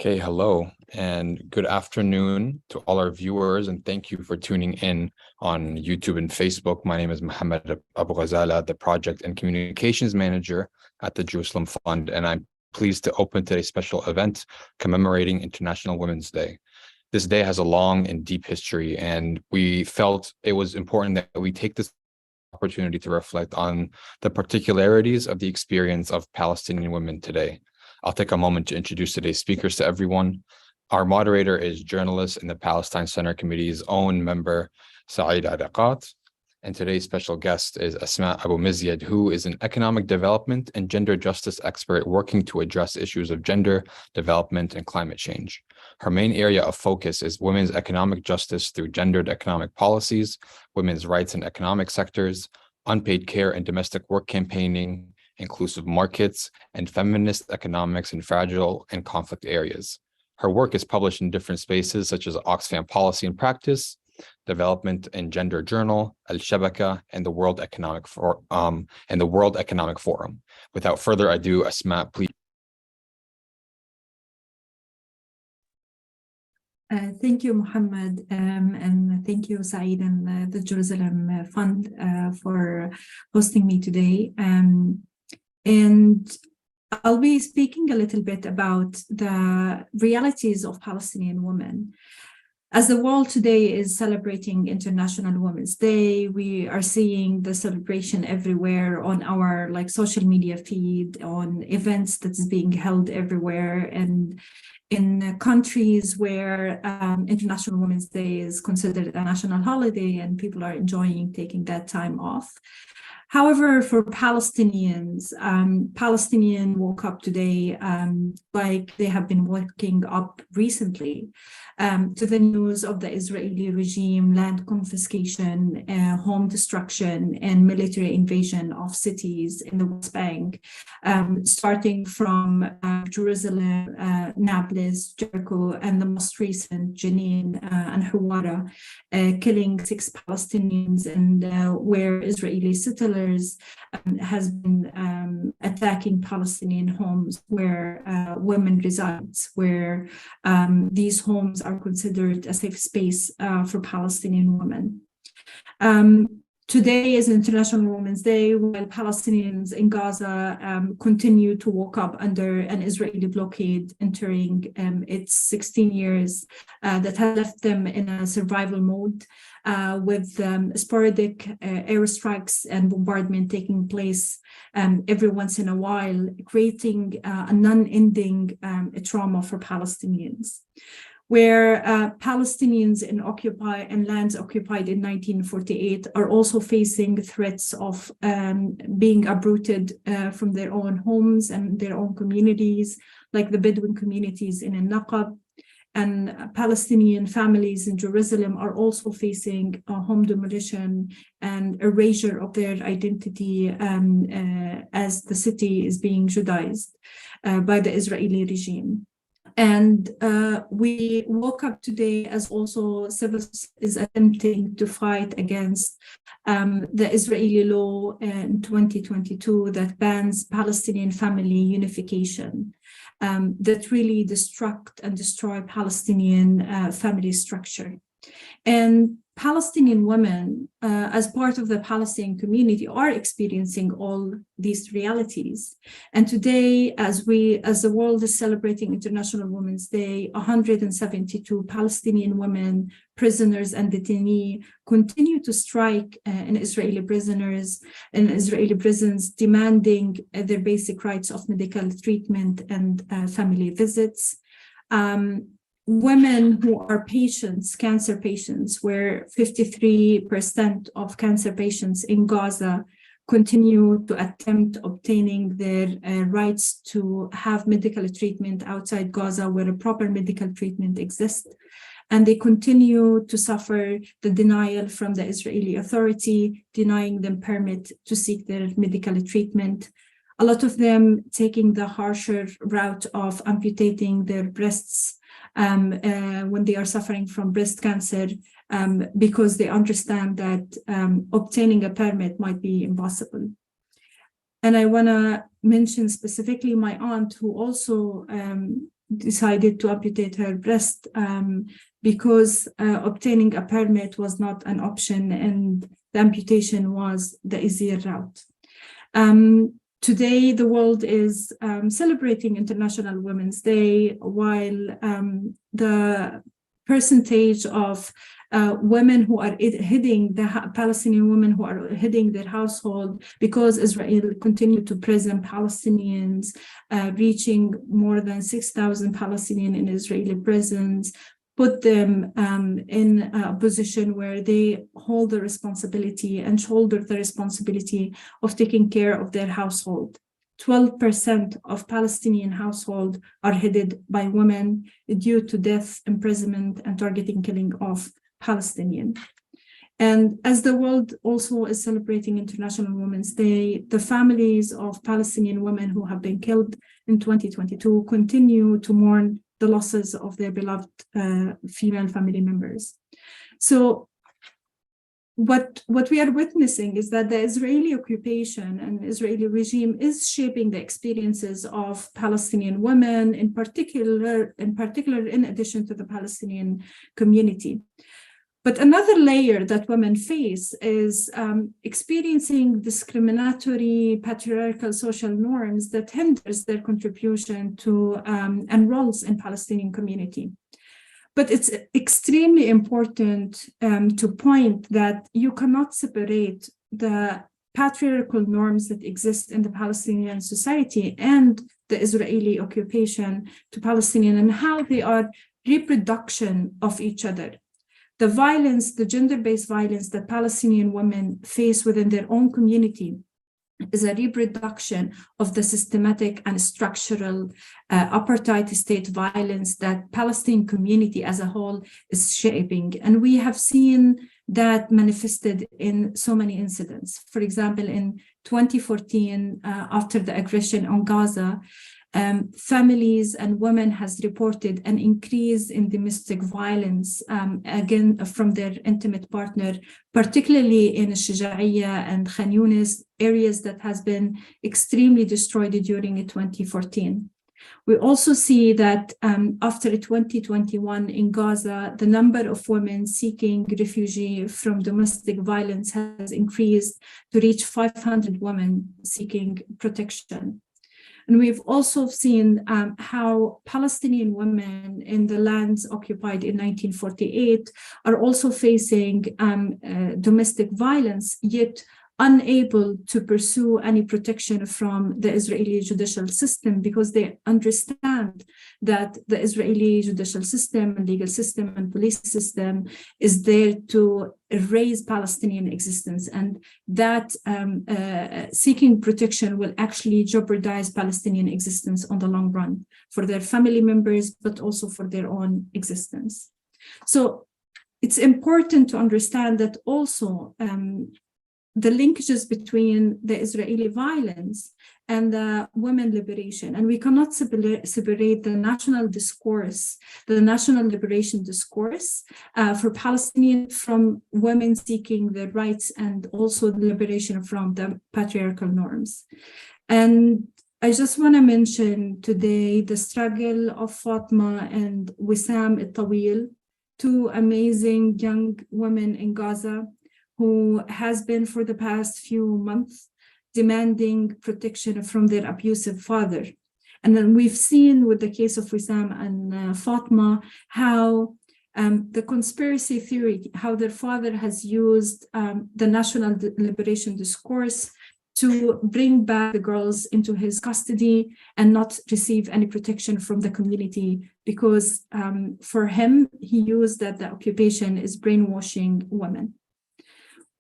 Okay, hello and good afternoon to all our viewers, and thank you for tuning in on YouTube and Facebook. My name is Asmaa AbuMezied, the Project and Communications Manager at the Jerusalem Fund, and I'm pleased to open today's special event commemorating International Women's Day. This day has a long and deep history, and we felt it was important that we take this opportunity to reflect on the particularities of the experience of Palestinian women today. I'll take a moment to introduce today's speakers to everyone. Our moderator is journalist in the Palestine Center Committee's own member, Saeeda Ariqat. And today's special guest is Asmaa AbuMezied, who is an economic development and gender justice expert working to address issues of gender, development, and climate change. Her main area of focus is women's economic justice through gendered economic policies, women's rights in economic sectors, unpaid care and domestic work campaigning, inclusive markets, and feminist economics in fragile and conflict areas. Her work is published in different spaces such as Oxfam Policy and Practice, Development and Gender Journal, Al-Shabaka, and the World Economic Forum. Without further ado, Asmaa, please. Thank you, Muhammad, and thank you, Saeed, and the Jerusalem Fund for hosting me today. And I'll be speaking a little bit about the realities of Palestinian women. As the world today is celebrating International Women's Day, we are seeing the celebration everywhere on our social media feed, on events that's being held everywhere, and in countries where International Women's Day is considered a national holiday and people are enjoying taking that time off. However, for Palestinians, Palestinians woke up today like they have been waking up recently to the news of the Israeli regime, land confiscation, home destruction, and military invasion of cities in the West Bank, starting from Jerusalem, Nablus, Jericho, and the most recent Jenin and Hawara, killing 6 Palestinians, and where Israeli settlers has been attacking Palestinian homes where women reside, where these homes are considered a safe space for Palestinian women. Today is International Women's Day, while Palestinians in Gaza continue to walk up under an Israeli blockade entering its 16 years that has left them in a survival mode, with sporadic airstrikes and bombardment taking place every once in a while, creating a non-ending trauma for Palestinians. Where Palestinians in lands occupied in 1948 are also facing threats of being uprooted from their own homes and their own communities, like the Bedouin communities in Al-Naqab. And Palestinian families in Jerusalem are also facing home demolition and erasure of their identity as the city is being Judaized by the Israeli regime. And we woke up today as also civil is attempting to fight against the Israeli law in 2022 that bans Palestinian family unification, that really destruct and destroy Palestinian family structure. And Palestinian women, as part of the Palestinian community, are experiencing all these realities. And today, as the world is celebrating International Women's Day, 172 Palestinian women, prisoners and detainees, continue to strike in Israeli prisons, demanding their basic rights of medical treatment and family visits. Women who are patients, cancer patients, where 53% of cancer patients in Gaza continue to attempt obtaining their rights to have medical treatment outside Gaza, where a proper medical treatment exists. And they continue to suffer the denial from the Israeli authority, denying them permit to seek their medical treatment. A lot of them taking the harsher route of amputating their breasts when they are suffering from breast cancer, because they understand that obtaining a permit might be impossible. And I want to mention specifically my aunt, who also decided to amputate her breast because obtaining a permit was not an option and the amputation was the easier route. Today, the world is celebrating International Women's Day, while the percentage of women who are heading the Palestinian women who are heading their household, because Israel continued to prison Palestinians, reaching more than 6,000 Palestinians in Israeli prisons, put them in a position where they hold the responsibility and shoulder the responsibility of taking care of their household. 12% of Palestinian households are headed by women due to death, imprisonment, and targeting killing of Palestinians. And as the world also is celebrating International Women's Day, the families of Palestinian women who have been killed in 2022 continue to mourn the losses of their beloved female family members. So what we are witnessing is that the Israeli occupation and Israeli regime is shaping the experiences of Palestinian women, in particular, in addition to the Palestinian community. But another layer that women face is experiencing discriminatory patriarchal social norms that hinders their contribution to and roles in Palestinian community. But it's extremely important to point that you cannot separate the patriarchal norms that exist in the Palestinian society and the Israeli occupation to Palestinian and how they are reproduction of each other. The violence, the gender-based violence that Palestinian women face within their own community is a reproduction of the systematic and structural apartheid state violence that Palestinian community as a whole is shaping. And we have seen that manifested in so many incidents. For example, in 2014, after the aggression on Gaza, families and women has reported an increase in domestic violence, again, from their intimate partner, particularly in Shuja'iyya and Khan Yunis, areas that has been extremely destroyed during 2014. We also see that after 2021 in Gaza, the number of women seeking refugee from domestic violence has increased to reach 500 women seeking protection. And we've also seen how Palestinian women in the lands occupied in 1948 are also facing domestic violence, yet unable to pursue any protection from the Israeli judicial system because they understand that the Israeli judicial system and legal system and police system is there to erase Palestinian existence, and that seeking protection will actually jeopardize Palestinian existence on the long run for their family members, but also for their own existence. So it's important to understand that also the linkages between the Israeli violence and the women liberation. And we cannot separate the national discourse, the national liberation discourse for Palestinians from women seeking their rights and also the liberation from the patriarchal norms. And I just want to mention today the struggle of Fatma and Wissam Al-Tawil, two amazing young women in Gaza, who has been for the past few months demanding protection from their abusive father. And then we've seen with the case of Wissam and Fatma, how the conspiracy theory, how their father has used the national liberation discourse to bring back the girls into his custody and not receive any protection from the community, because for him, he used that the occupation is brainwashing women.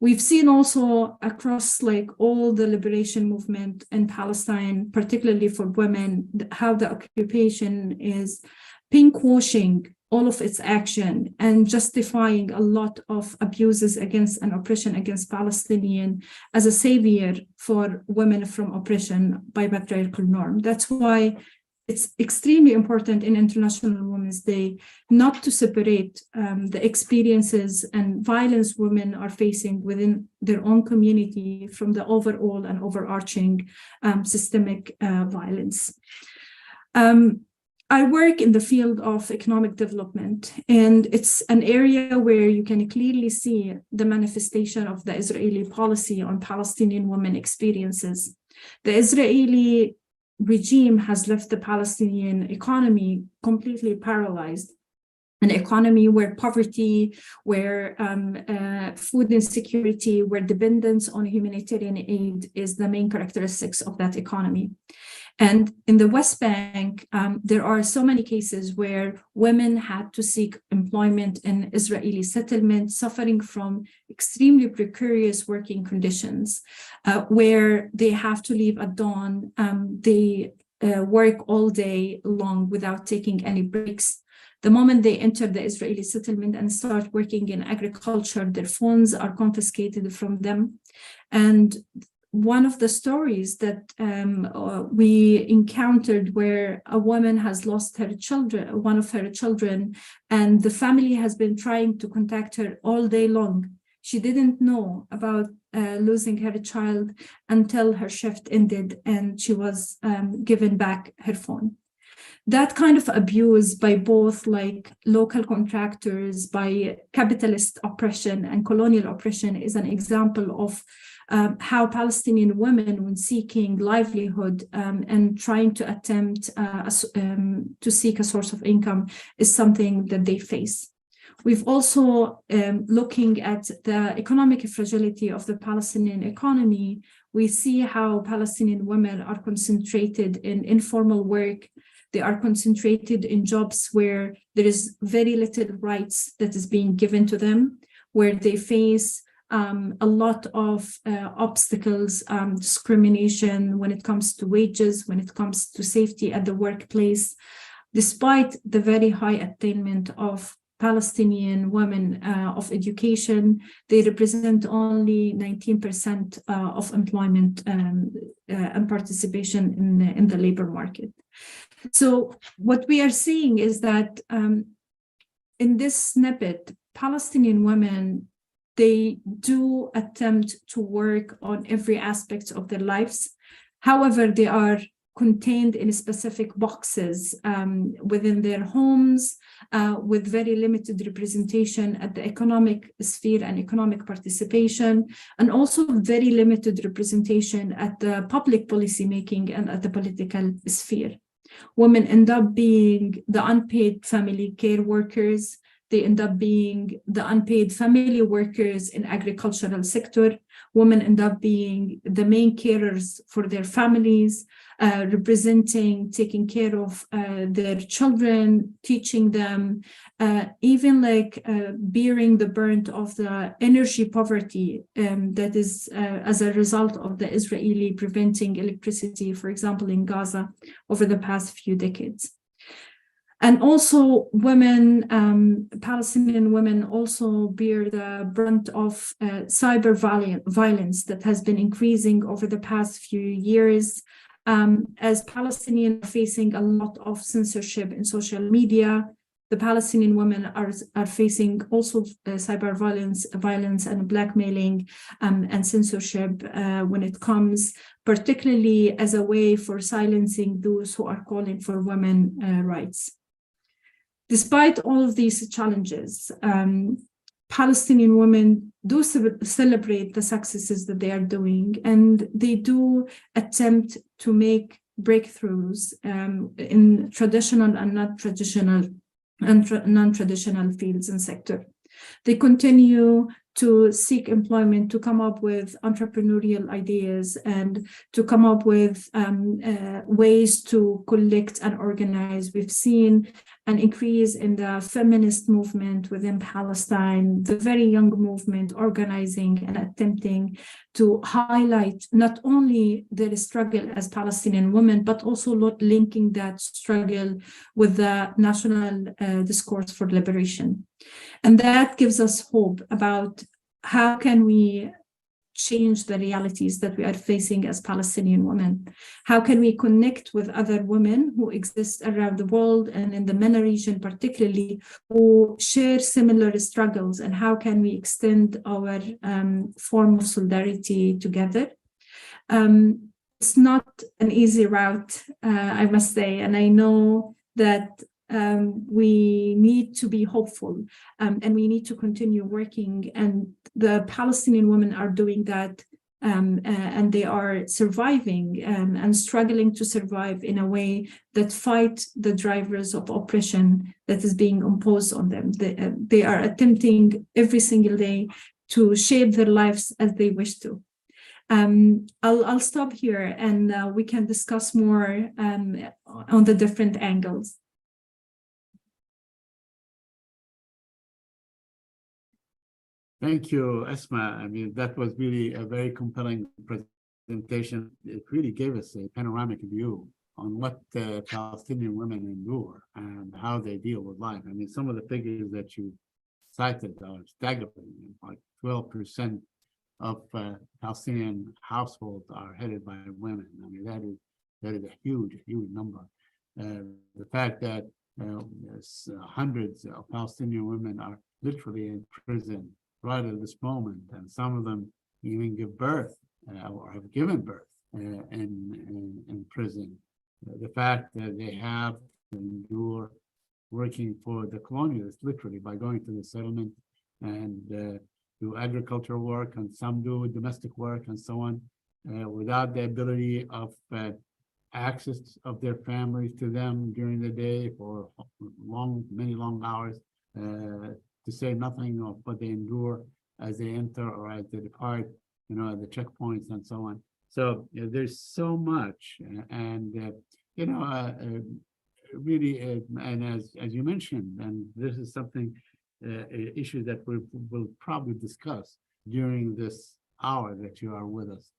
We've seen also across like all the liberation movement in Palestine, particularly for women, how the occupation is pinkwashing all of its action and justifying a lot of abuses against and oppression against Palestinian as a savior for women from oppression by patriarchal norm. That's why it's extremely important in International Women's Day not to separate the experiences and violence women are facing within their own community from the overall and overarching systemic violence. I work in the field of economic development, and it's an area where you can clearly see the manifestation of the Israeli policy on Palestinian women experiences. The Israeli regime has left the Palestinian economy completely paralyzed. An economy where poverty, where food insecurity, where dependence on humanitarian aid is the main characteristics of that economy. And in the West Bank, there are so many cases where women had to seek employment in Israeli settlement, suffering from extremely precarious working conditions, where they have to leave at dawn. They work all day long without taking any breaks. The moment they enter the Israeli settlement and start working in agriculture, their phones are confiscated from them. And one of the stories that we encountered where a woman has lost her children, one of her children, and the family has been trying to contact her all day long. She didn't know about losing her child until her shift ended and she was given back her phone. That kind of abuse by both like local contractors, by capitalist oppression and colonial oppression is an example of how Palestinian women, when seeking livelihood and trying to attempt to seek a source of income, is something that they face. We've also, looking at the economic fragility of the Palestinian economy, we see how Palestinian women are concentrated in informal work. They are concentrated in jobs where there is very little rights that is being given to them, where they face a lot of obstacles, discrimination when it comes to wages, when it comes to safety at the workplace. Despite the very high attainment of Palestinian women of education, they represent only 19% of employment and participation in the labor market. So what we are seeing is that in this snippet, Palestinian women, they do attempt to work on every aspect of their lives. However, they are contained in specific boxes within their homes with very limited representation at the economic sphere and economic participation, and also very limited representation at the public policy making and at the political sphere. Women end up being the unpaid family care workers. They end up being the unpaid family workers in agricultural sector. Women end up being the main carers for their families, taking care of their children, teaching them, even like bearing the burden of the energy poverty that is as a result of the Israeli preventing electricity, for example, in Gaza over the past few decades. And also women, Palestinian women also bear the brunt of cyber violence that has been increasing over the past few years. As Palestinians are facing a lot of censorship in social media, the Palestinian women are facing also cyber violence and blackmailing and censorship when it comes, particularly as a way for silencing those who are calling for women rights. Despite all of these challenges, Palestinian women do celebrate the successes that they are doing, and they do attempt to make breakthroughs in traditional and non-traditional fields and sector. They continue to seek employment, to come up with entrepreneurial ideas, and to come up with ways to collect and organize. We've seen an increase in the feminist movement within Palestine, the very young movement organizing and attempting to highlight not only their struggle as Palestinian women, but also linking that struggle with the national discourse for liberation. And that gives us hope about how can we change the realities that we are facing as Palestinian women? How can we connect with other women who exist around the world and in the MENA region particularly, who share similar struggles, and how can we extend our form of solidarity together? It's not an easy route, I must say, and I know that we need to be hopeful, and we need to continue working. And the Palestinian women are doing that, and they are surviving and struggling to survive in a way that fight the drivers of oppression that is being imposed on them. They are attempting every single day to shape their lives as they wish to. I'll stop here, and we can discuss more on the different angles. Thank you, Asmaa. I mean, that was really a very compelling presentation. It really gave us a panoramic view on what Palestinian women endure and how they deal with life. I mean, some of the figures that you cited are staggering. Like 12% of Palestinian households are headed by women. I mean, that is a huge number. The fact that hundreds of Palestinian women are literally in prison right at this moment, and some of them even give birth or have given birth in prison. The fact that they have to endure working for the colonialists, literally by going to the settlement and do agricultural work, and some do domestic work and so on, without the ability of access of their families to them during the day for many long hours, to say nothing of what they endure as they enter or as they depart, at the checkpoints and so on. So there's so much, and really, and as you mentioned, and this is something, issue that we'll probably discuss during this hour that you are with us.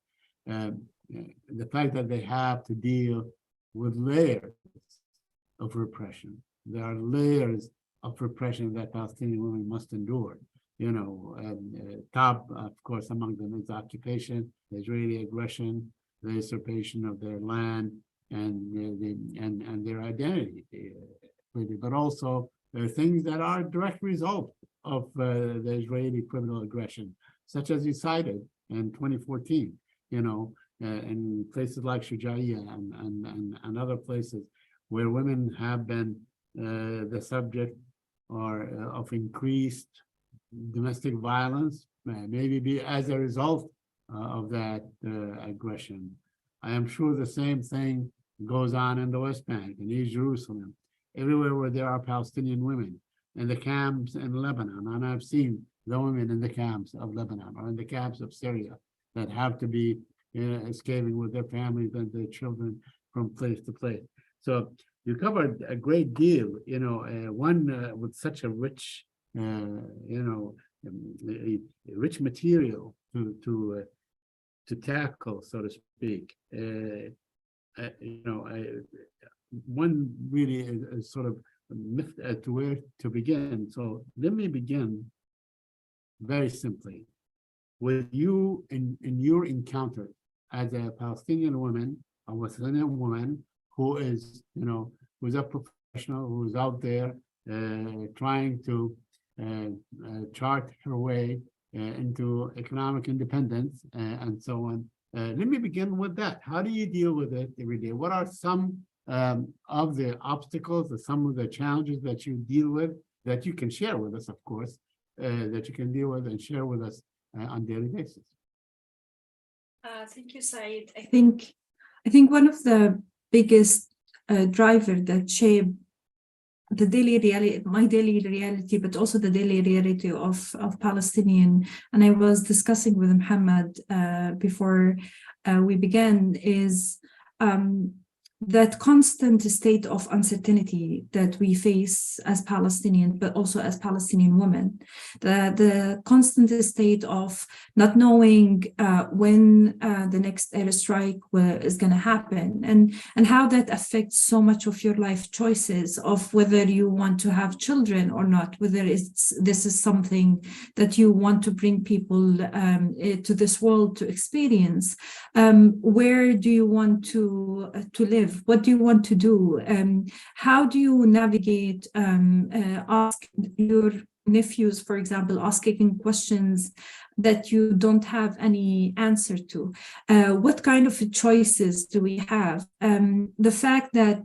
The fact that they have to deal with layers of repression. There are layers of repression that Palestinian women must endure. Top, of course, among them is occupation, the Israeli aggression, the usurpation of their land, and their identity, really. But also there are things that are a direct result of the Israeli criminal aggression, such as you cited in 2014. In places like Shujaiya and other places where women have been the subject of increased domestic violence, maybe be as a result of that aggression. I am sure the same thing goes on in the West Bank, in East Jerusalem, everywhere where there are Palestinian women, in the camps in Lebanon. And I've seen the women in the camps of Lebanon or in the camps of Syria that have to be escaping with their families and their children from place to place. So you covered a great deal, one with such a rich, rich material to tackle, so to speak. One really is sort of myth as to where to begin. So let me begin very simply with you in your encounter as a Palestinian woman, a Western woman who is, who's a professional, who's out there trying to chart her way into economic independence and so on. Let me begin with that. How do you deal with it every day? What are some of the obstacles or some of the challenges that you deal with that you can share with us, of course, that you can deal with and share with us on a daily basis? Thank you, Saeed. I think one of the biggest driver that shape the daily reality, my daily reality, but also the daily reality of Palestinian, and I was discussing with Muhammad before we began, is that constant state of uncertainty that we face as Palestinian, but also as Palestinian women, the constant state of not knowing when the next airstrike is going to happen, and how that affects so much of your life choices of whether you want to have children or not, whether this is something that you want to bring people to this world to experience. Where do you want to live? What do you want to do? How do you navigate, ask your nephews, for example, asking questions that you don't have any answer to? What kind of choices do we have? The fact that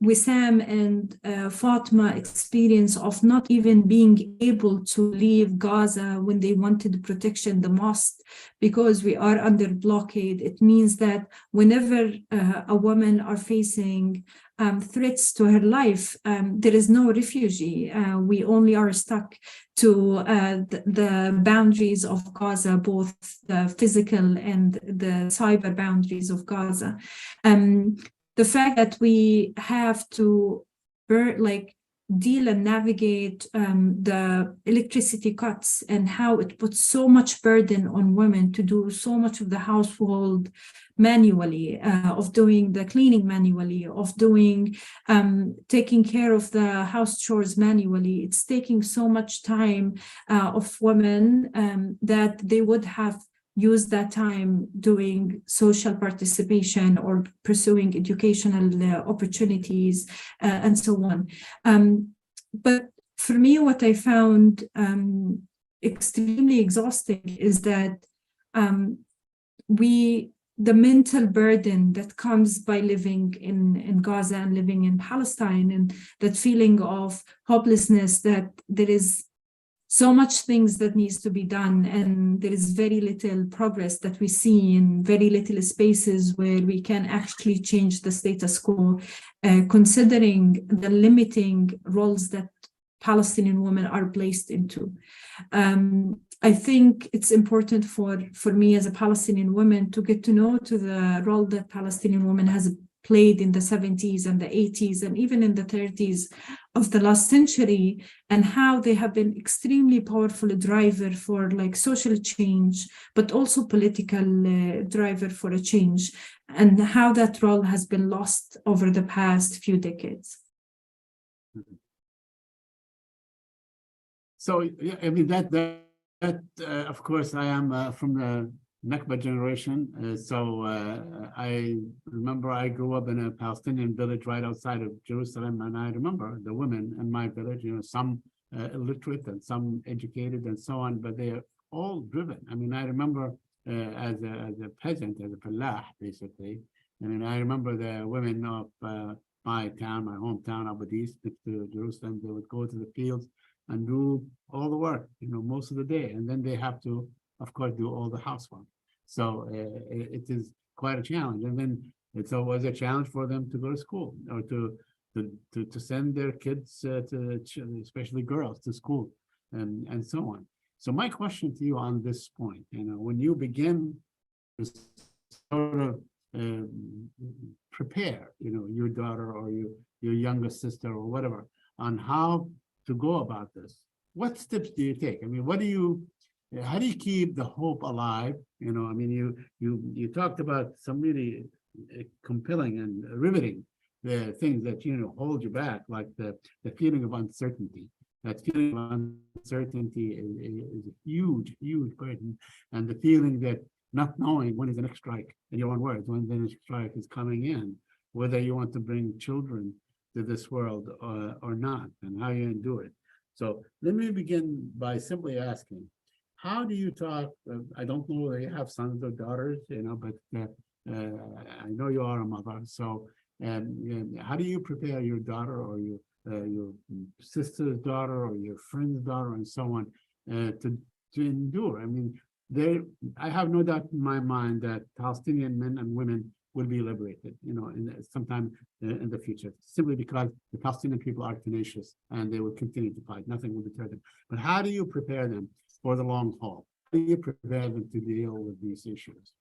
Wissam and Fatma experience of not even being able to leave Gaza when they wanted protection the most because we are under blockade. It means that whenever a woman are facing threats to her life, there is no refugee. We only are stuck to the boundaries of Gaza, both the physical and the cyber boundaries of Gaza. The fact that we have to deal and navigate the electricity cuts and how it puts so much burden on women to do so much of the household manually, of doing the cleaning manually, of doing taking care of the house chores manually. It's taking so much time of women that they would have use that time doing social participation or pursuing educational opportunities and so on. But for me, what I found extremely exhausting is that the mental burden that comes by living in Gaza and living in Palestine, and that feeling of hopelessness that there is so much things that needs to be done, and there is very little progress that we see in very little spaces where we can actually change the status quo, considering the limiting roles that Palestinian women are placed into. I think it's important for me as a Palestinian woman to get to know to the role that Palestinian women has played in the 70s and the 80s and even in the 30s of the last century, and how they have been extremely powerful driver for social change, but also political driver for a change, and how that role has been lost over the past few decades. So, yeah, I mean, that of course, I am from the Nakba generation. So I remember I grew up in a Palestinian village right outside of Jerusalem, and I remember the women in my village, some illiterate and some educated and so on, but they are all driven. I mean, I remember as a peasant, as a fallah, basically. I mean, I remember the women of my town, my hometown, Abu Mezied, next to Jerusalem. They would go to the fields and do all the work, most of the day, and then they have to, of course, do all the housework. So it is quite a challenge. And then it's always a challenge for them to go to school or to send their kids, especially girls, to school and so on. So my question to you on this point, when you begin to sort of prepare, your daughter or your younger sister or whatever, on how to go about this, what steps do you take? I mean, how do you keep the hope alive? I mean, you talked about some really compelling and riveting the things that hold you back, like the feeling of uncertainty. That feeling of uncertainty is a huge burden, and the feeling that not knowing when is the next strike, in your own words, when the next strike is coming in, whether you want to bring children to this world or not, and how you do it. So let me begin by simply asking, how do you talk? I don't know whether you have sons or daughters, but I know you are a mother. So how do you prepare your daughter or your sister's daughter or your friend's daughter and so on to endure? I mean, I have no doubt in my mind that Palestinian men and women will be liberated, sometime in the future, simply because the Palestinian people are tenacious and they will continue to fight. Nothing will deter them. But how do you prepare them for the long haul? How do you prepare them to deal with these issues?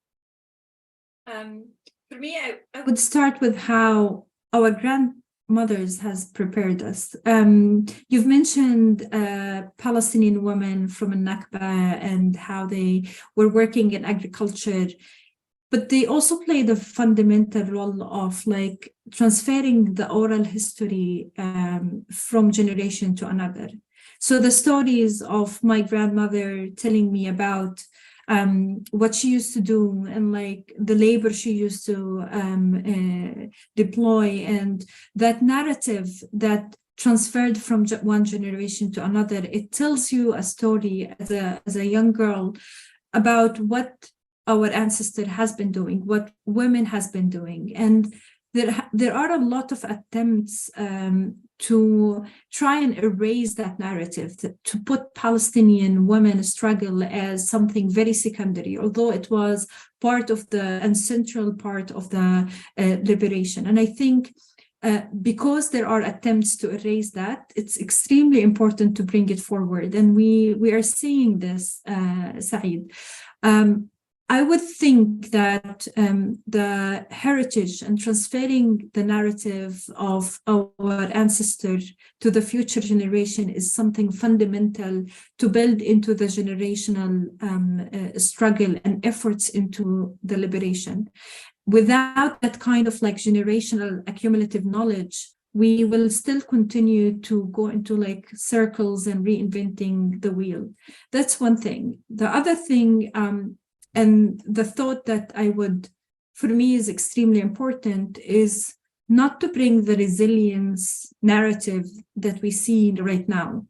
For me, I would start with how our grandmothers has prepared us. You've mentioned Palestinian women from Nakba and how they were working in agriculture, but they also played a fundamental role of transferring the oral history from generation to another. So the stories of my grandmother telling me about what she used to do and the labor she used to deploy, and that narrative that transferred from one generation to another, it tells you a story as a young girl about what our ancestor has been doing, what women has been doing. And there are a lot of attempts to try and erase that narrative, to put Palestinian women's struggle as something very secondary, although it was part of the and central part of the liberation. And I think because there are attempts to erase that, it's extremely important to bring it forward. And we are seeing this, Saeed. I would think that the heritage and transferring the narrative of our ancestors to the future generation is something fundamental to build into the generational struggle and efforts into the liberation. Without that kind of like generational accumulative knowledge, we will still continue to go into like circles and reinventing the wheel. That's one thing. The other thing, and the thought that for me is extremely important, is not to bring the resilience narrative that we see right now.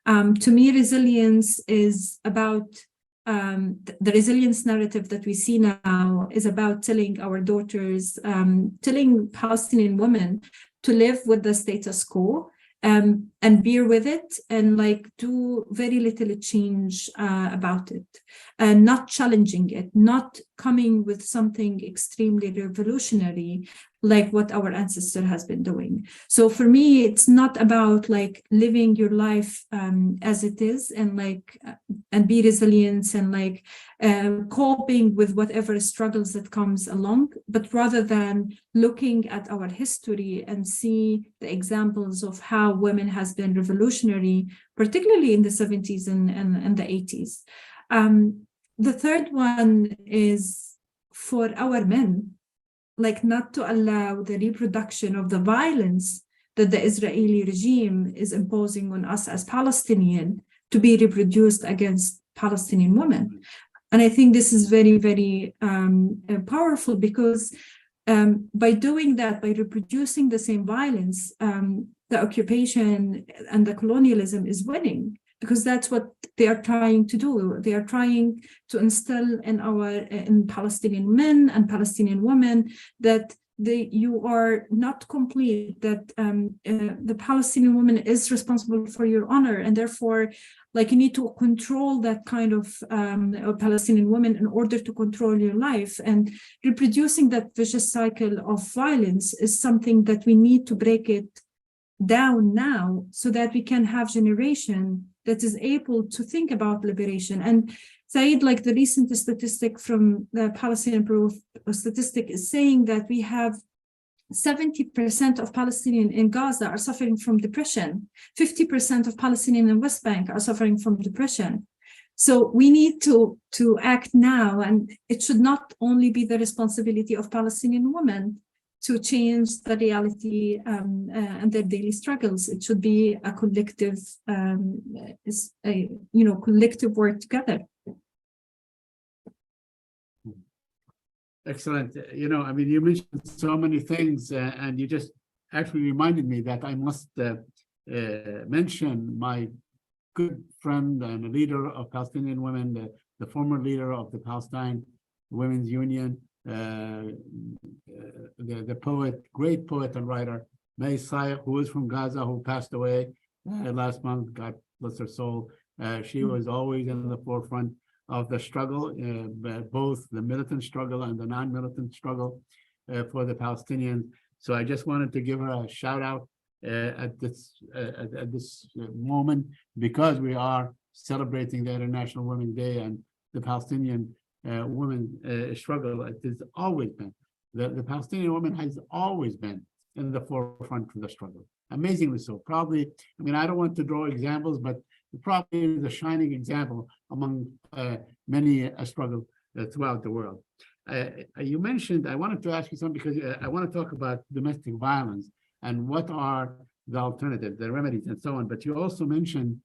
To me, resilience is about, the resilience narrative that we see now is about telling our daughters, telling Palestinian women to live with the status quo, and bear with it, and like do very little change about it, and not challenging it, not coming with something extremely revolutionary like what our ancestor has been doing. So for me, it's not about like living your life as it is, and like and be resilient and like coping with whatever struggles that comes along, but rather than looking at our history and see the examples of how women has been revolutionary, particularly in the 70s and the 80s. The third one is for our men, like not to allow the reproduction of the violence that the Israeli regime is imposing on us as Palestinian to be reproduced against Palestinian women. And I think this is very, very powerful, because by doing that, by reproducing the same violence, the occupation and the colonialism is winning, because that's what they are trying to do. They are trying to instill in Palestinian men and Palestinian women that you are not complete, that the Palestinian woman is responsible for your honor, and therefore like you need to control that kind of Palestinian woman in order to control your life. And reproducing that vicious cycle of violence is something that we need to break it down now, so that we can have generation that is able to think about liberation. And Saeed, like the recent statistic from the Palestinian Bureau of Statistics is saying that we have 70% of Palestinians in Gaza are suffering from depression. 50% of Palestinians in West Bank are suffering from depression. So we need to act now, and it should not only be the responsibility of Palestinian women to change the reality and their daily struggles. It should be a collective, collective work together. Excellent. I mean, you mentioned so many things, and you just actually reminded me that I must mention my good friend and a leader of Palestinian women, the former leader of the Palestine Women's Union, the poet, great poet and writer, May Sayegh, who is from Gaza, who passed away last month. God bless her soul. She was always in the forefront of the struggle, both the militant struggle and the non-militant struggle for the Palestinians. So I just wanted to give her a shout out at this moment, because we are celebrating the International Women's Day, and the Palestinian women struggle. It has always been. The Palestinian woman has always been in the forefront of the struggle. Amazingly so. Probably, I mean, I don't want to draw examples, but probably the shining example among many struggle throughout the world. You mentioned, I wanted to ask you something, because I want to talk about domestic violence and what are the alternatives, the remedies, and so on. But you also mentioned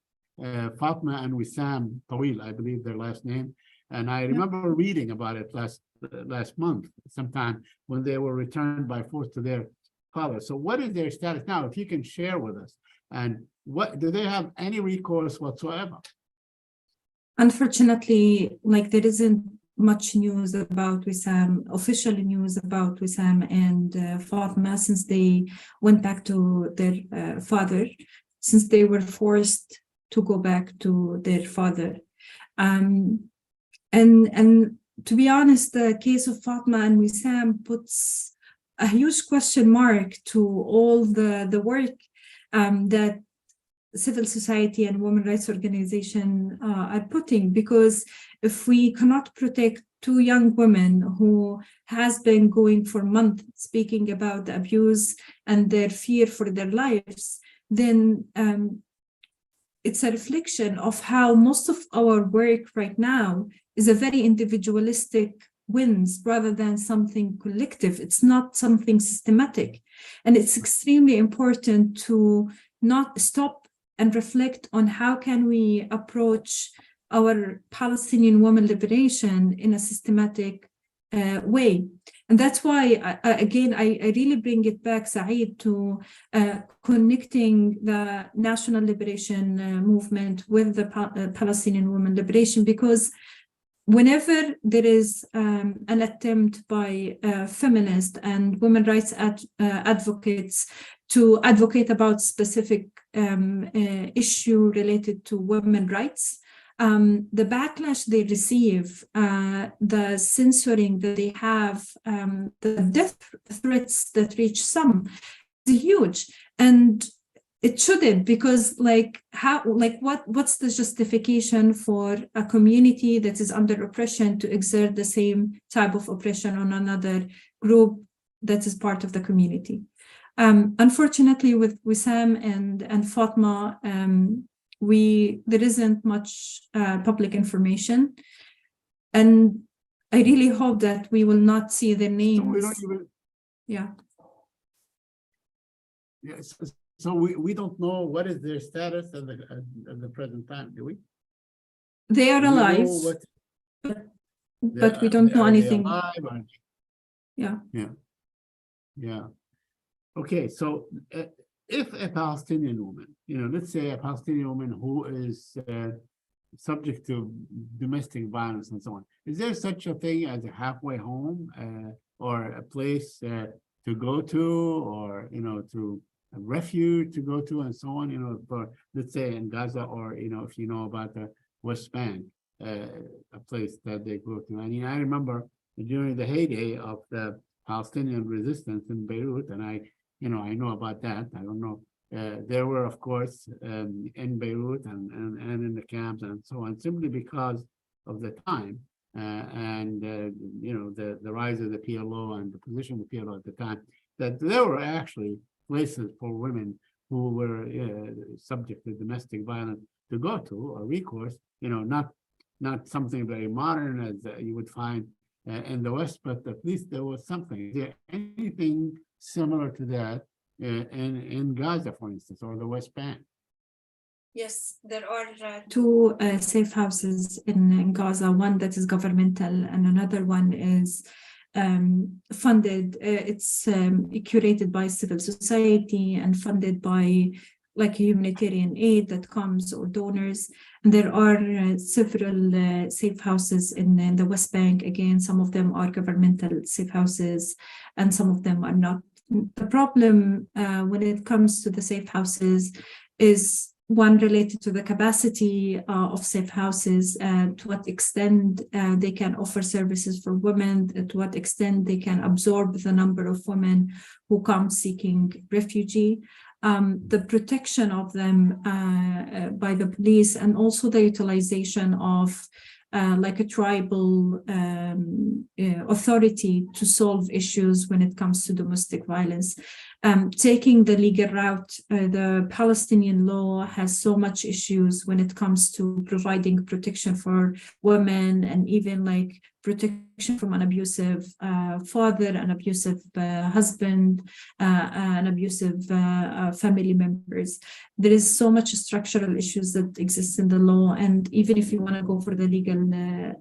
Fatma and Wissam Tawil, I believe their last name. And I remember reading about it last month, sometime, when they were returned by force to their father. So what is their status now, if you can share with us? And what do they have any recourse whatsoever? Unfortunately, like there isn't much news about Wissam, official news about Wissam and Fatma since they went back to their father, since they were forced to go back to their father. And to be honest, the case of Fatma and Wissam puts a huge question mark to all the work that civil society and women rights organizations are putting, because if we cannot protect two young women who has been going for months speaking about the abuse and their fear for their lives, then it's a reflection of how most of our work right now is a very individualistic wins rather than something collective. It's not something systematic. And it's extremely important to not stop and reflect on how can we approach our Palestinian women liberation in a systematic way. And that's why, again, I really bring it back, Saeed, to connecting the national liberation movement with the Palestinian women liberation, because whenever there is an attempt by feminists and women rights advocates to advocate about specific issue related to women rights, the backlash they receive, the censoring that they have, the death threats that reach some is huge. And it shouldn't, because what's the justification for a community that is under oppression to exert the same type of oppression on another group that is part of the community? Unfortunately, with Wissam and Fatma, there isn't much public information, and I really hope that we will not see their names. So we don't even... Yeah. Yes. So we don't know what is their status at the present time, do we? They are alive, but we don't know anything. Yeah. Okay, so if a Palestinian woman, let's say a Palestinian woman who is subject to domestic violence and so on, is there such a thing as a halfway home or a place to go to, or to a refuge to go to and so on, for, let's say, in Gaza, or if you know about the West Bank, a place that they go to. I mean, I remember during the heyday of the Palestinian resistance in Beirut, and I know about that. I don't know. There were, of course, in Beirut and in the camps and so on, simply because of the time and the rise of the PLO and the position of the PLO at the time, that there were actually places for women who were subject to domestic violence to go to, or recourse, not something very modern as you would find in the West, but at least there was something. Is there anything similar to that in Gaza, for instance, or the West Bank? Yes, there are two safe houses in Gaza, one that is governmental and another one is funded. It's curated by civil society and funded by humanitarian aid that comes, or donors. And there are several safe houses in the West Bank. Again, some of them are governmental safe houses and some of them are not. The problem when it comes to the safe houses is one related to the capacity of safe houses, to what extent they can offer services for women, to what extent they can absorb the number of women who come seeking refugee, the protection of them by the police, and also the utilization of a tribal authority to solve issues when it comes to domestic violence. Taking the legal route, the Palestinian law has so much issues when it comes to providing protection for women, and even protection from an abusive father, an abusive husband, an abusive family members. There is so much structural issues that exist in the law, and even if you want to go for the legal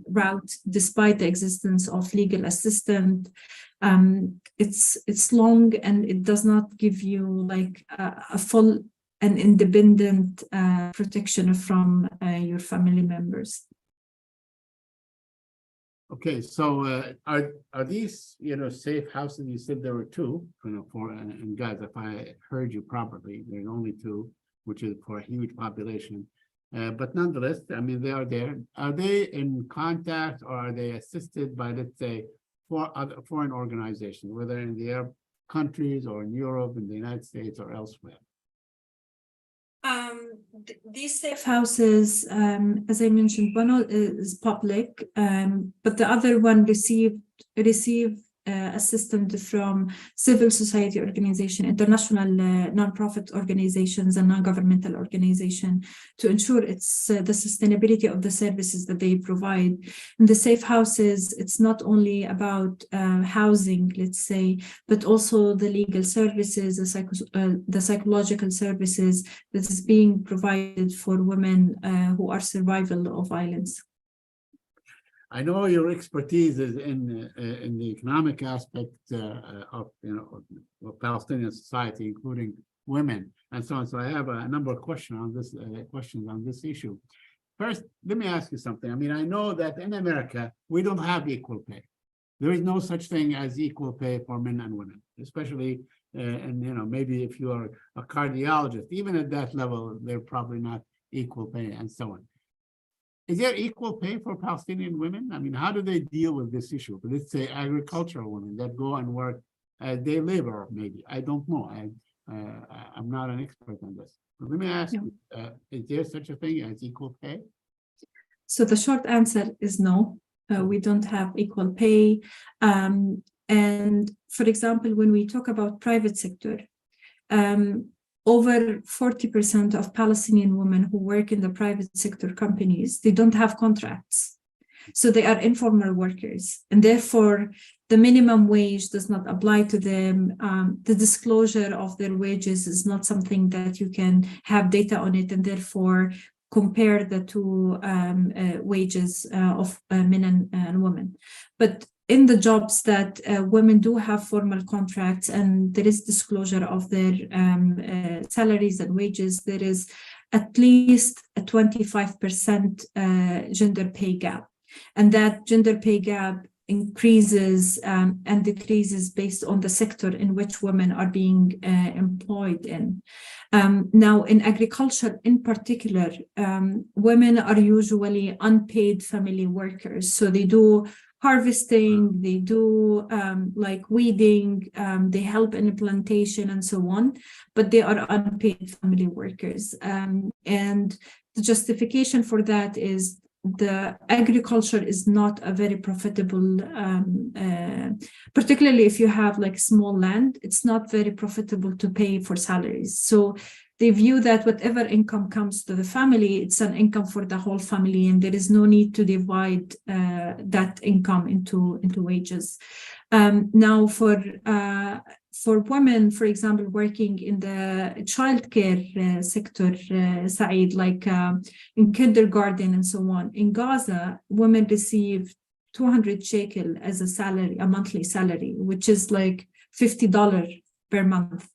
route, despite the existence of legal assistance, it's long and it does not give you a full and independent protection from your family members. Okay, so are these, safe houses? You said there were two, for in Gaza, if I heard you properly. There's only two, which is for a huge population. But nonetheless, I mean, they are there. Are they in contact or are they assisted by, let's say, other foreign organizations, whether in the Arab countries or in Europe, in the United States or elsewhere? These safe houses, as I mentioned, one is public, but the other one received assistance from civil society organization, international nonprofit organizations and non-governmental organizations to ensure it's the sustainability of the services that they provide. In the safe houses, it's not only about housing, let's say, but also the legal services, the psychological services that is being provided for women who are survival of violence. I know your expertise is in the economic aspect of Palestinian society, including women and so on. So I have a number of questions on this issue. First, let me ask you something. I mean, I know that in America we don't have equal pay. There is no such thing as equal pay for men and women, especially and maybe if you are a cardiologist, even at that level, they're probably not equal pay and so on. Is there equal pay for Palestinian women? I mean, how do they deal with this issue? Let's say agricultural women that go and work as day labor, maybe. I don't know. I'm not an expert on this. But let me ask you, is there such a thing as equal pay? So the short answer is no. We don't have equal pay. And for example, when we talk about private sector, over 40% of Palestinian women who work in the private sector companies, they don't have contracts. So they are informal workers, and therefore the minimum wage does not apply to them. The disclosure of their wages is not something that you can have data on it, and therefore compare the two wages of men and women. But in the jobs that women do have formal contracts and there is disclosure of their salaries and wages, there is at least a 25% gender pay gap. And that gender pay gap increases and decreases based on the sector in which women are being employed in. Now, in agriculture in particular, women are usually unpaid family workers. So they do harvesting, they do like weeding, they help in the plantation and so on, but they are unpaid family workers. And the justification for that is the agriculture is not a very profitable, particularly if you have like small land, it's not very profitable to pay for salaries. So they view that whatever income comes to the family, it's an income for the whole family, and there is no need to divide that income into wages. Now, for women, for example, working in the childcare sector, Saeed, like in kindergarten and so on, in Gaza, women receive 200 shekel as a salary, a monthly salary, which is like $50 per month.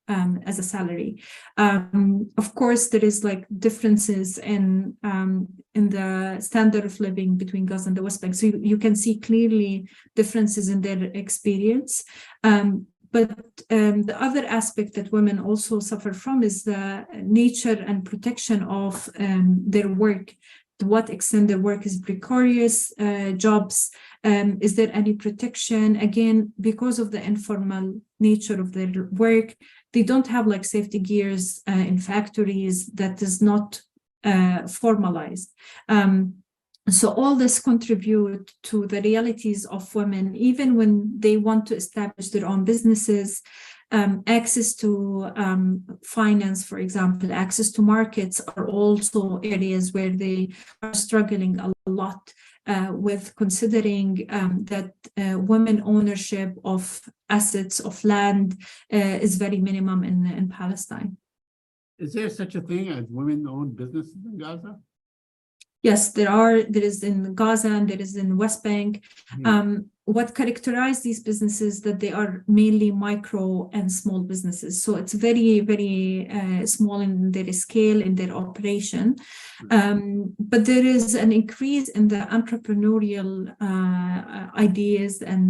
As a salary. Of course, there is like differences in the standard of living between Gaza and the West Bank. So you can see clearly differences in their experience. But the other aspect that women also suffer from is the nature and protection of their work. To what extent their work is precarious jobs? Is there any protection? Again, because of the informal nature of their work, they don't have like safety gears in factories that is not formalized. So all this contribute to the realities of women, even when they want to establish their own businesses. Access to finance, for example, access to markets are also areas where they are struggling a lot with, considering that women ownership of assets, of land is very minimum in Palestine. Is there such a thing as women-owned businesses in Gaza? Yes, there is in Gaza and there is in West Bank. What characterize these businesses that they are mainly micro and small businesses. So it's very, very small in their scale, in their operation. But there is an increase in the entrepreneurial ideas and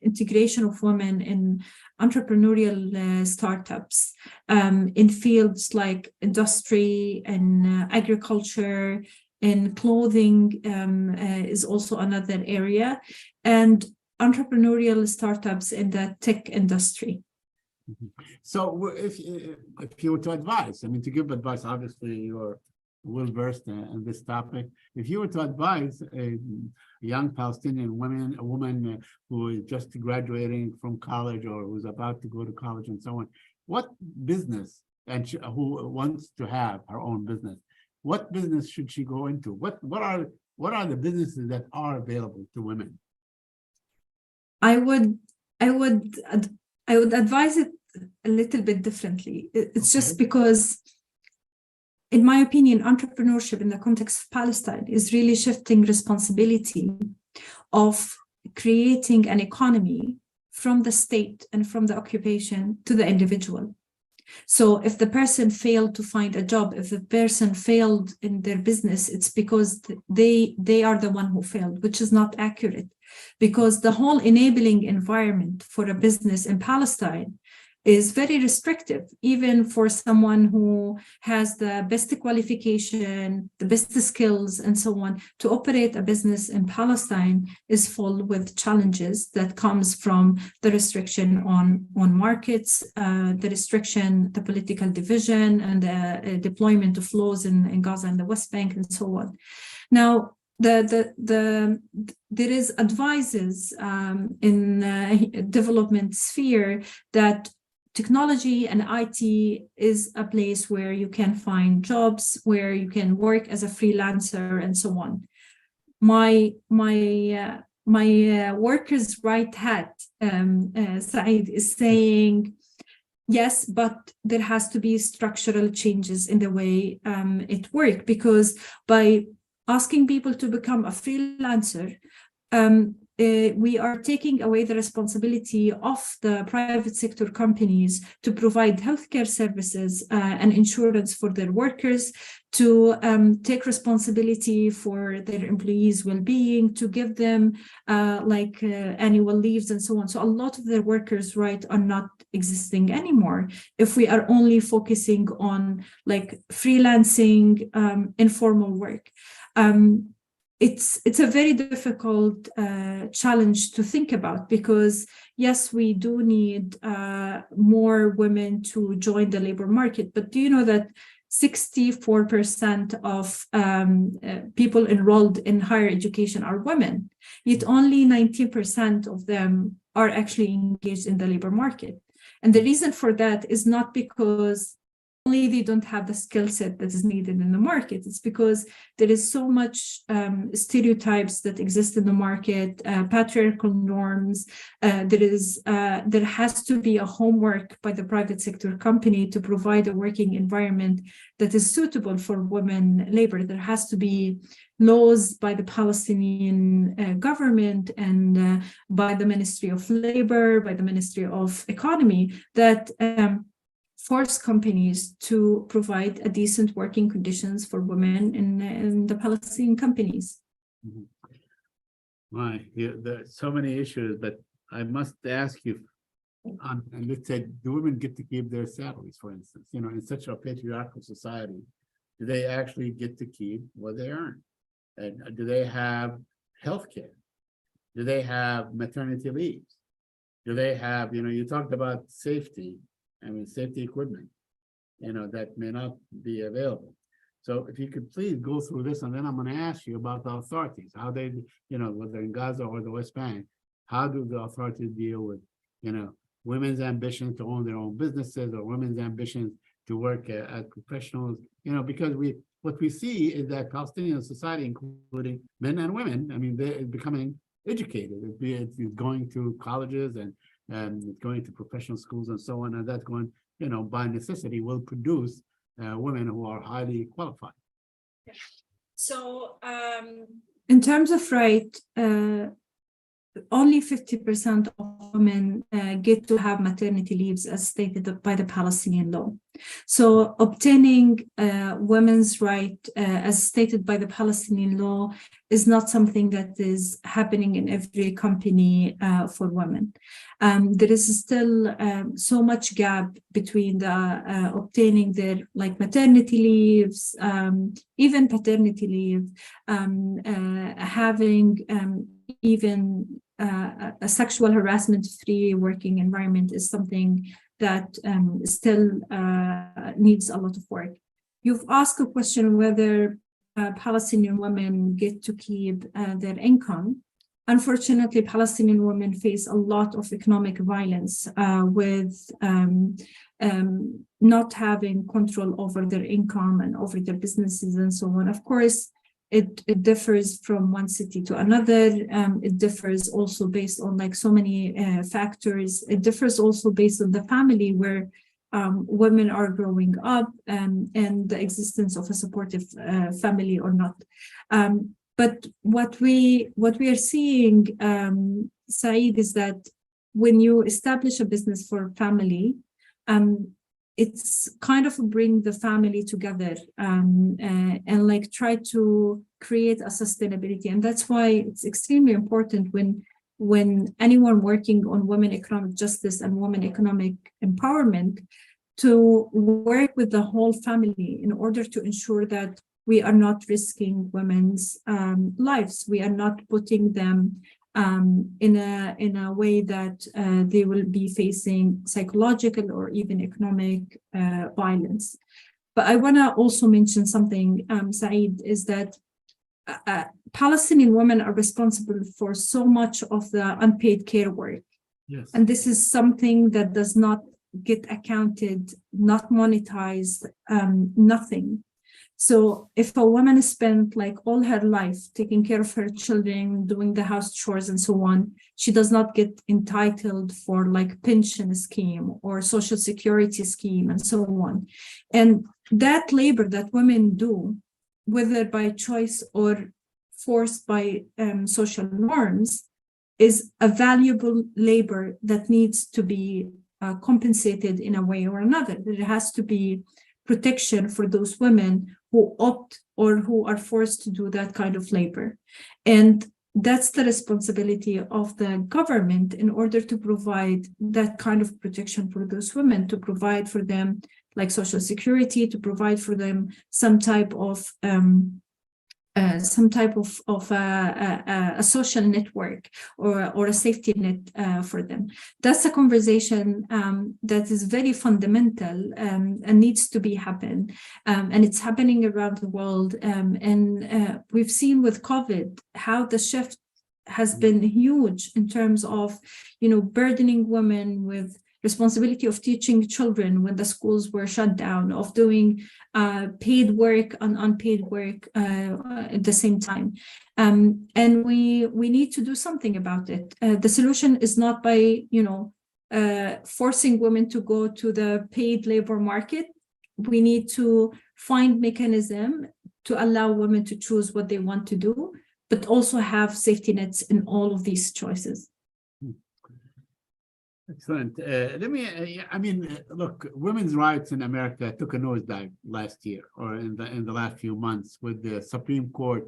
integration of women in entrepreneurial startups in fields like industry and agriculture, and clothing is also another area, and entrepreneurial startups in the tech industry. So if you were to advise, I mean, to give advice, obviously you're well-versed in this topic. If you were to advise a young Palestinian woman who is just graduating from college or who's about to go to college and so on, what business, and who wants to have her own business, what business should she go into? What are the businesses that are available to women? I would advise it a little bit differently. It's just because, in my opinion, entrepreneurship in the context of Palestine is really shifting responsibility of creating an economy from the state and from the occupation to the individual. So if the person failed to find a job, if the person failed in their business, it's because they are the one who failed, which is not accurate, because the whole enabling environment for a business in Palestine is very restrictive, even for someone who has the best qualification, the best skills, and so on. To operate a business in Palestine is full with challenges that comes from the restriction on markets, the restriction, the political division, and the deployment of laws in Gaza and the West Bank, and so on. Now, there is advices in development sphere that technology and IT is a place where you can find jobs, where you can work as a freelancer, and so on. My workers' right hat, Saeed, is saying, yes, but there has to be structural changes in the way it works, because by asking people to become a freelancer, we are taking away the responsibility of the private sector companies to provide healthcare services and insurance for their workers, to take responsibility for their employees' well-being, to give them annual leaves and so on. So a lot of their workers' rights are not existing anymore if we are only focusing on freelancing, informal work. It's a very difficult challenge to think about, because yes, we do need more women to join the labor market, but do you know that 64% of people enrolled in higher education are women, yet only 19% of them are actually engaged in the labor market? And the reason for that is not because only they don't have the skill set that is needed in the market. It's because there is so much stereotypes that exist in the market, patriarchal norms. There has to be a homework by the private sector company to provide a working environment that is suitable for women labor. There has to be laws by the Palestinian government and by the Ministry of Labor, by the Ministry of Economy, that force companies to provide a decent working conditions for women in the Palestinian companies. Right. There are so many issues, but I must ask you, and let's say, do women get to keep their salaries, for instance? You know, in such a patriarchal society, do they actually get to keep what they earn? And do they have health care? Do they have maternity leaves? Do they have, you talked about safety. I mean, safety equipment, that may not be available. So if you could please go through this, and then I'm going to ask you about the authorities, how they, whether in Gaza or the West Bank, how do the authorities deal with, women's ambition to own their own businesses, or women's ambitions to work as professionals, because what we see is that Palestinian society, including men and women, I mean, they're becoming educated. It's going to colleges and going to professional schools and so on, and that's going, by necessity, will produce women who are highly qualified. So in terms of right, only 50% of women get to have maternity leaves as stated by the Palestinian law. So obtaining women's right as stated by the Palestinian law is not something that is happening in every company for women. There is still so much gap between the obtaining their like maternity leaves, even paternity leave, having even a sexual harassment-free working environment is something that still needs a lot of work. You've asked a question whether Palestinian women get to keep their income. Unfortunately, Palestinian women face a lot of economic violence with not having control over their income and over their businesses and so on. Of course, it differs from one city to another. It differs also based on like so many factors. It differs also based on the family where women are growing up and the existence of a supportive family or not. But what we are seeing, Saeed, is that when you establish a business for family, it's kind of bring the family together and like try to create a sustainability. And that's why it's extremely important when anyone working on women economic justice and women economic empowerment to work with the whole family in order to ensure that we are not risking women's lives. We are not putting them in a way that they will be facing psychological or even economic violence. But I want to also mention something, Saeed, is that Palestinian women are responsible for so much of the unpaid care work. Yes. And this is something that does not get accounted, not monetized, nothing. So if a woman spent like all her life taking care of her children, doing the house chores and so on, she does not get entitled for like pension scheme or social security scheme and so on. And that labor that women do, whether by choice or forced by social norms, is a valuable labor that needs to be compensated in a way or another. There has to be protection for those women who opt or who are forced to do that kind of labor. And that's the responsibility of the government in order to provide that kind of protection for those women, to provide for them like social security, to provide for them some type of a social network or a safety net for them. That's a conversation that is very fundamental and needs to be happen. And it's happening around the world. And we've seen with COVID how the shift has been huge in terms of, burdening women with responsibility of teaching children when the schools were shut down, of doing paid work and unpaid work at the same time. And we need to do something about it. The solution is not by, forcing women to go to the paid labor market. We need to find mechanism to allow women to choose what they want to do, but also have safety nets in all of these choices. Excellent. Look, women's rights in America took a nosedive last year or in the last few months with the Supreme Court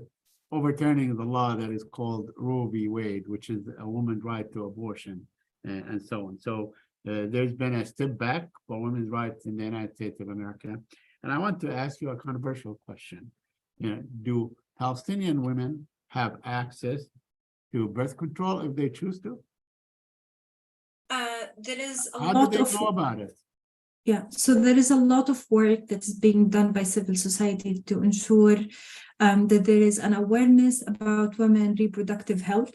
overturning the law that is called Roe v. Wade, which is a woman's right to abortion and so on. So there's been a step back for women's rights in the United States of America. And I want to ask you a controversial question. Do Palestinian women have access to birth control if they choose to? There is a How lot do they of know about it? Yeah, so there is a lot of work that is being done by civil society to ensure that there is an awareness about women reproductive health,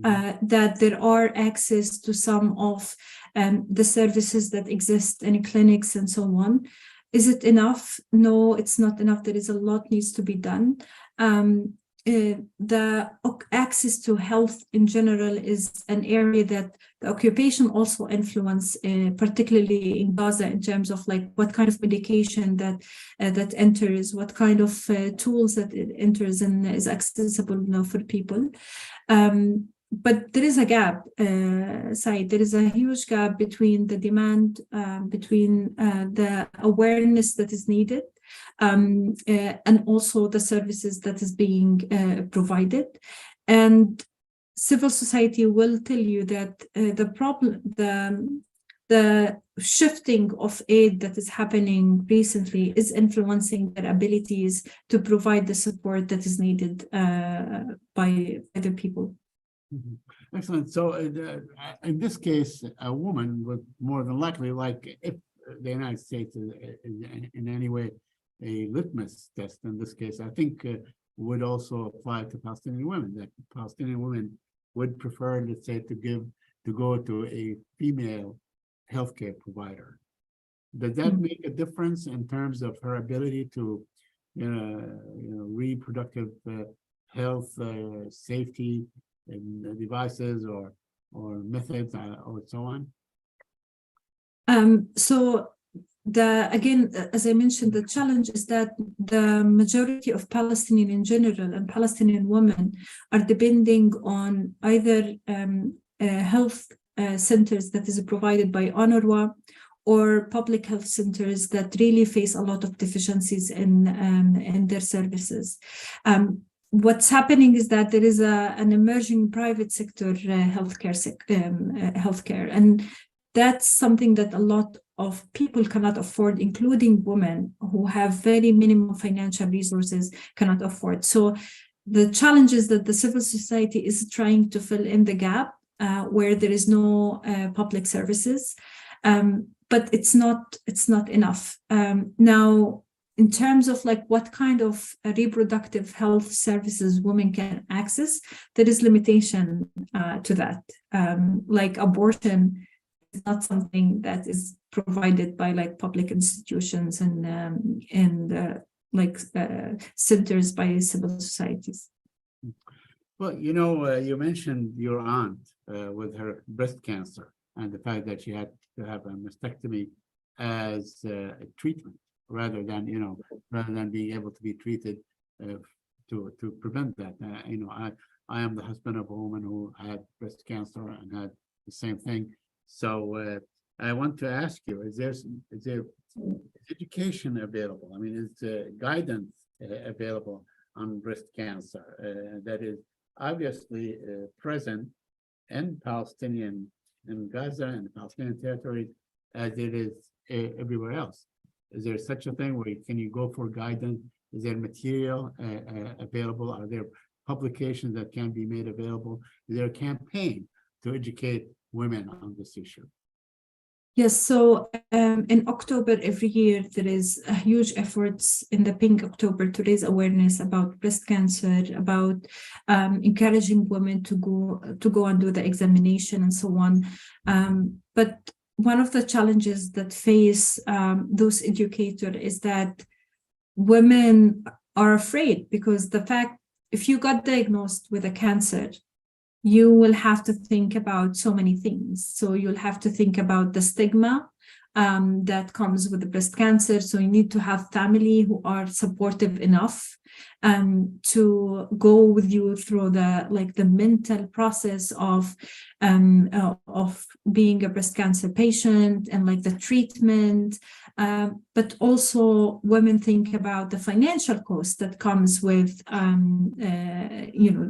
that there are access to some of the services that exist in clinics and so on. Is it enough? No, it's not enough. There is a lot needs to be done. the access to health in general is an area that the occupation also influence, particularly in Gaza, in terms of like what kind of medication that enters, what kind of tools that it enters and is accessible now for people. But there is a gap, Said. There is a huge gap between the demand, between the awareness that is needed, and also the services that is being provided. And civil society will tell you that the shifting of aid that is happening recently is influencing their abilities to provide the support that is needed by other people. Mm-hmm. Excellent. So in this case, a woman would more than likely, like if the United States is in any way a litmus test in this case, I think would also apply to Palestinian women, that Palestinian women would prefer, let's say, to go to a female healthcare provider. Does that make a difference in terms of her ability to, reproductive health, safety, and devices or methods or so on? So again, as I mentioned, the challenge is that the majority of Palestinian in general and Palestinian women are depending on either health centers that is provided by UNRWA or public health centers that really face a lot of deficiencies in their services. What's happening is that there is an emerging private sector healthcare, and that's something that a lot of people cannot afford, including women who have very minimum financial resources cannot afford. So the challenge is that the civil society is trying to fill in the gap where there is no public services, but it's not enough. Now, in terms of like what kind of reproductive health services women can access, there is limitation to that. Like abortion is not something that is provided by like public institutions and centers by civil societies. Well, you mentioned your aunt with her breast cancer and the fact that she had to have a mastectomy as a treatment, rather than being able to be treated to prevent that. I am the husband of a woman who had breast cancer and had the same thing. So I want to ask you: is there education available? I mean, is guidance available on breast cancer that is obviously present in Gaza and the Palestinian territories as it is everywhere else? Is there such a thing where can you go for guidance? Is there material available? Are there publications that can be made available? Is there a campaign to educate women on this issue? Yes, so in October every year, there is a huge efforts in the Pink October to raise awareness about breast cancer, about encouraging women to go and do the examination and so on. But one of the challenges that face those educators is that women are afraid, because the fact, if you got diagnosed with a cancer, you will have to think about so many things. So you'll have to think about the stigma that comes with the breast cancer. So you need to have family who are supportive enough to go with you through the mental process of being a breast cancer patient and like the treatment. But also women think about the financial cost that comes with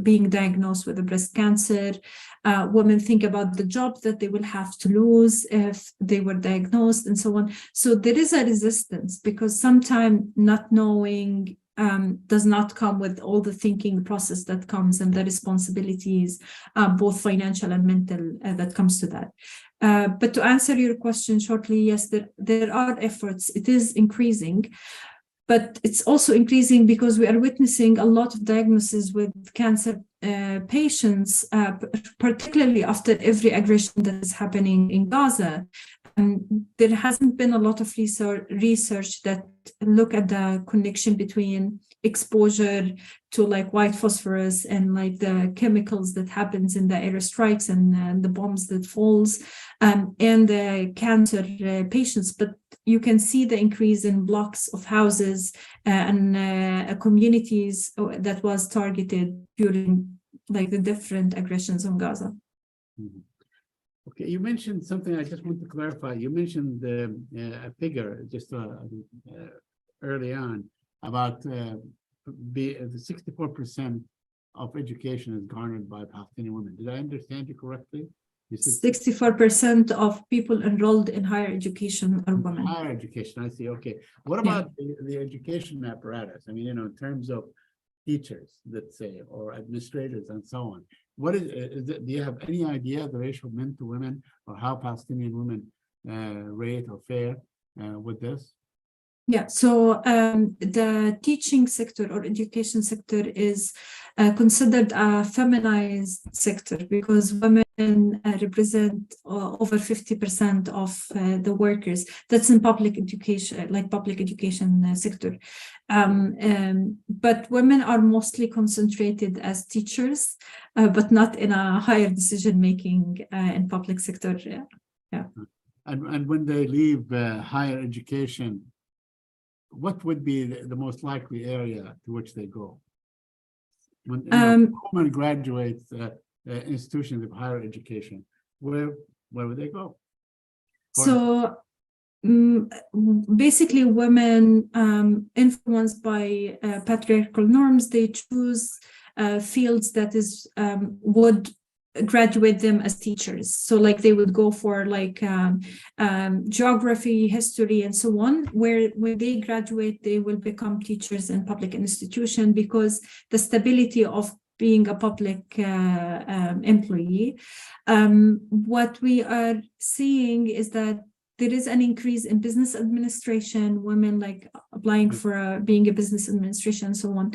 being diagnosed with a breast cancer. Women think about the job that they will have to lose if they were diagnosed and so on. So there is a resistance, because sometimes not knowing does not come with all the thinking process that comes and the responsibilities, both financial and mental, that comes to that. But to answer your question shortly, yes, there are efforts. It is increasing, but it's also increasing because we are witnessing a lot of diagnoses with cancer patients, particularly after every aggression that is happening in Gaza. There hasn't been a lot of research that look at the connection between exposure to like white phosphorus and like the chemicals that happens in the airstrikes and the bombs that falls, and the cancer patients. But you can see the increase in blocks of houses and communities that was targeted during like the different aggressions on Gaza. Mhm. Okay, you mentioned something I just want to clarify. You mentioned a figure just early on about the 64% of education is garnered by Palestinian women. Did I understand you correctly? You said 64% of people enrolled in higher education are women. higher education, I see. Okay. What about the education apparatus? I mean, in terms of teachers, let's say, or administrators and so on. What is it, do you have any idea the ratio of men to women or how Palestinian women rate or fare with this? Yeah, so the teaching sector or education sector is considered a feminized sector because women represent over 50% of the workers. That's in public education, like public education sector. But women are mostly concentrated as teachers, but not in a higher decision-making in public sector. Yeah. And when they leave higher education, what would be the most likely area to which they go? When women graduate institutions of higher education, where would they go? So basically women influenced by patriarchal norms, they choose fields that is would graduate them as teachers. So like they would go for like geography, history, and so on, where when they graduate, they will become teachers in public institution because the stability of being a public employee. What we are seeing is that there is an increase in business administration, women like applying for being a business administration and so on.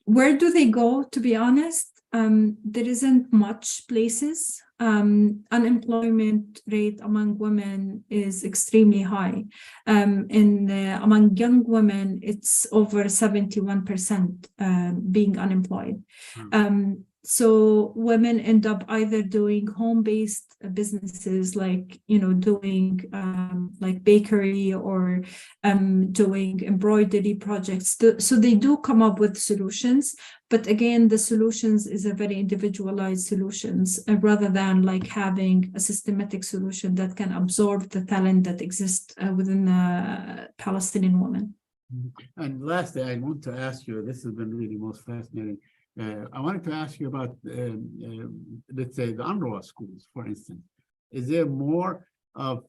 Where do they go, to be honest? There isn't much places. Unemployment rate among women is extremely high. Among young women, it's over 71% being unemployed. So women end up either doing home-based businesses, like doing like bakery or doing embroidery projects. So they do come up with solutions, but again, the solutions is a very individualized solutions rather than like having a systematic solution that can absorb the talent that exists within Palestinian women. And lastly, I want to ask you, this has been really most fascinating. I wanted to ask you about, let's say, the UNRWA schools, for instance. Is there more of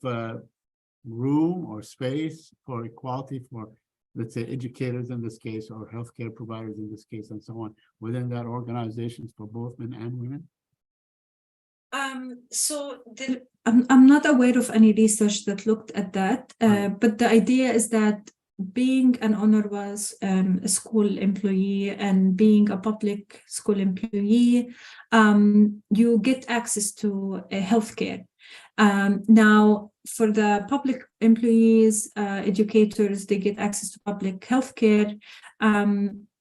room or space for equality for, let's say, educators in this case, or healthcare providers in this case, and so on, within that organizations for both men and women? I'm not aware of any research that looked at that, but the idea is that being an UNRWA school employee and being a public school employee, you get access to healthcare. Now, for the public employees, educators, they get access to public healthcare.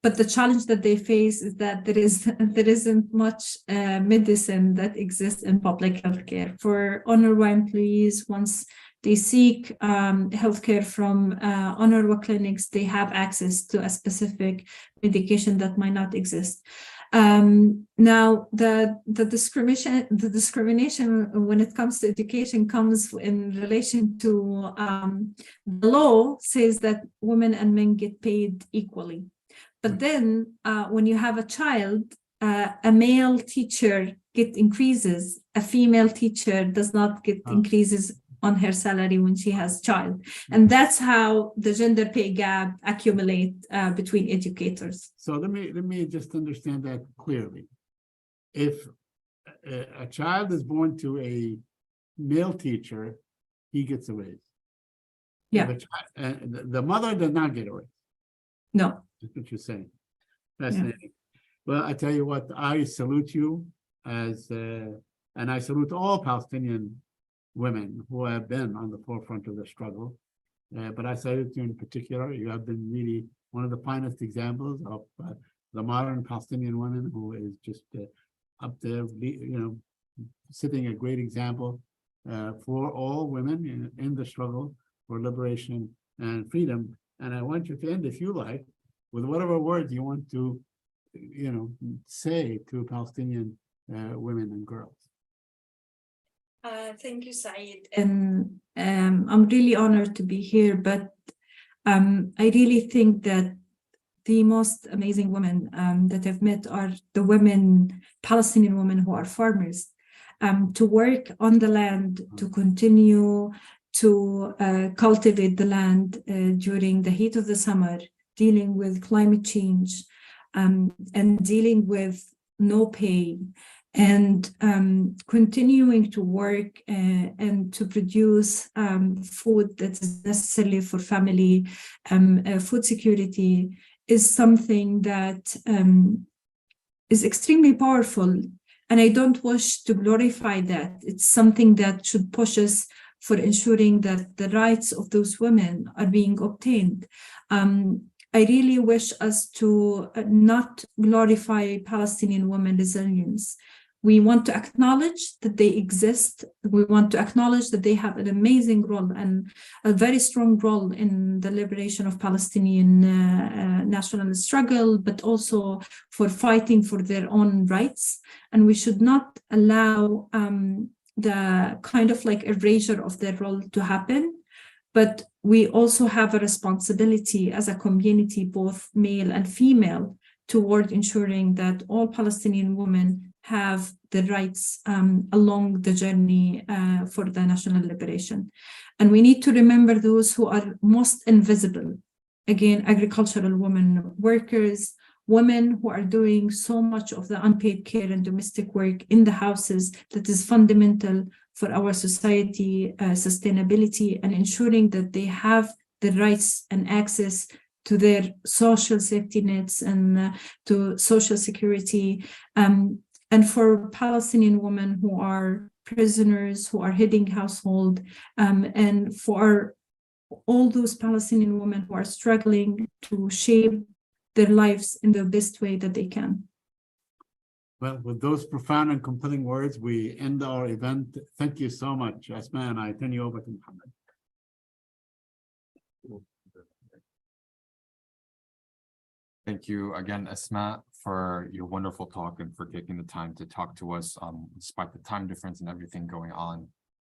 But the challenge that they face is that there isn't much medicine that exists in public healthcare. For UNRWA employees, once they seek healthcare from UNRWA clinics, they have access to a specific medication that might not exist. Now, the discrimination when it comes to education comes in relation to the law says that women and men get paid equally. But then when you have a child, a male teacher get increases, a female teacher does not get increases on her salary when she has a child. And that's how the gender pay gap accumulate between educators. So let me just understand that clearly. If a child is born to a male teacher, he gets a raise. Yeah. The mother does not get a raise. No. That's what you're saying. Fascinating. Yeah. Well, I tell you what, I salute you and I salute all Palestinian women who have been on the forefront of the struggle. but I cited you in particular. You have been really one of the finest examples of the modern Palestinian woman who is just up there, setting a great example for all women in the struggle for liberation and freedom. And I want you to end, if you like, with whatever words you want to, say to Palestinian women and girls. Thank you, Saeed. And I'm really honored to be here, but I really think that the most amazing women that I've met are the women, Palestinian women who are farmers, to work on the land, to continue to cultivate the land during the heat of the summer, dealing with climate change, and dealing with no pay, and continuing to work and to produce food that is necessary for family, food security, is something that is extremely powerful. And I don't wish to glorify that. It's something that should push us for ensuring that the rights of those women are being obtained. I really wish us to not glorify Palestinian women resilience. We want to acknowledge that they exist. We want to acknowledge that they have an amazing role and a very strong role in the liberation of Palestinian national struggle, but also for fighting for their own rights. And we should not allow the kind of like erasure of their role to happen. But we also have a responsibility as a community, both male and female, toward ensuring that all Palestinian women have the rights along the journey for the national liberation. And we need to remember those who are most invisible. Again, agricultural women, workers, women who are doing so much of the unpaid care and domestic work in the houses that is fundamental for our society, sustainability, and ensuring that they have the rights and access to their social safety nets and to social security. And for Palestinian women who are prisoners, who are heading household, and for all those Palestinian women who are struggling to shape their lives in the best way that they can. Well, with those profound and compelling words, we end our event. Thank you so much, Asmaa, and I turn you over to Mohammed. Thank you again, Asmaa, for your wonderful talk and for taking the time to talk to us despite the time difference and everything going on.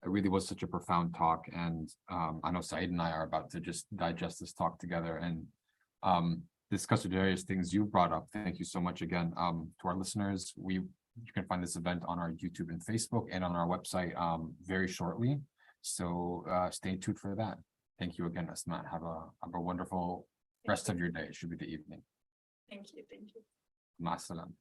It really was such a profound talk, and I know Saeed and I are about to just digest this talk together and discuss the various things you brought up. Thank you so much again. To our listeners, you can find this event on our YouTube and Facebook and on our website very shortly. So stay tuned for that. Thank you again, Asmaa. Have a wonderful rest of your day. It should be the evening. Thank you. Ma salam.